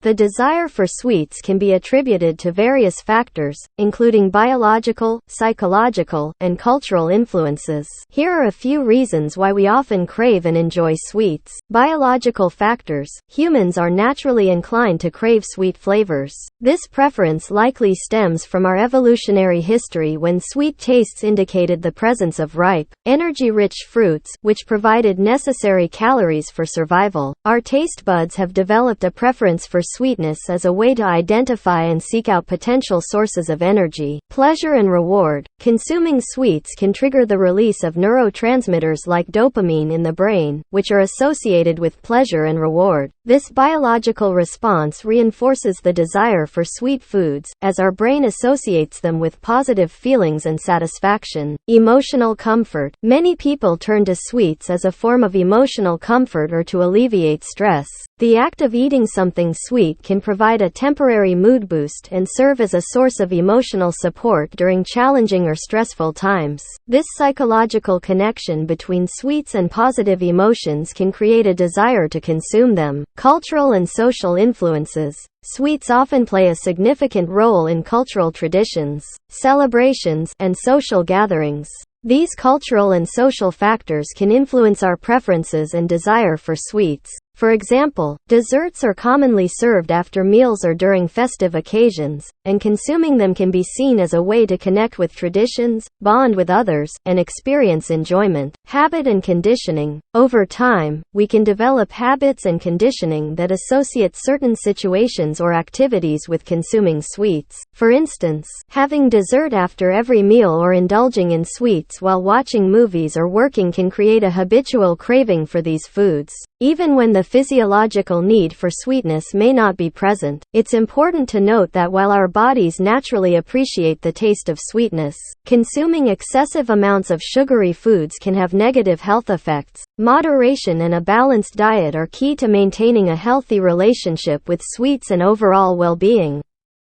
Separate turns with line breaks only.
The desire for sweets can be attributed to various factors, including biological, psychological, and cultural influences. Here are a few reasons why we often crave and enjoy sweets. Biological factors. Humans are naturally inclined to crave sweet flavors. This preference likely stems from our evolutionary history when sweet tastes indicated the presence of ripe, energy-rich fruits, which provided necessary calories for survival. Our taste buds have developed a preference for sweetness as a way to identify and seek out potential sources of energy. Pleasure and reward. Consuming sweets can trigger the release of neurotransmitters like dopamine in the brain, which are associated with pleasure and reward. This biological response reinforces the desire for sweet foods, as our brain associates them with positive feelings and satisfaction. Emotional comfort. Many people turn to sweets as a form of emotional comfort or to alleviate stress. The act of eating something sweet can provide a temporary mood boost and serve as a source of emotional support during challenging or stressful times. This psychological connection between sweets and positive emotions can create a desire to consume them. Cultural and social influences. Sweets often play a significant role in cultural traditions, celebrations, and social gatherings. These cultural and social factors can influence our preferences and desire for sweets. For example, desserts are commonly served after meals or during festive occasions, and consuming them can be seen as a way to connect with traditions, bond with others, and experience enjoyment. Habit and conditioning. Over time, we can develop habits and conditioning that associate certain situations or activities with consuming sweets. For instance, having dessert after every meal or indulging in sweets while watching movies or working can create a habitual craving for these foods. Even when the physiological need for sweetness may not be present, it's important to note that while our bodies naturally appreciate the taste of sweetness, consuming excessive amounts of sugary foods can have negative health effects. Moderation and a balanced diet are key to maintaining a healthy relationship with sweets and overall well-being.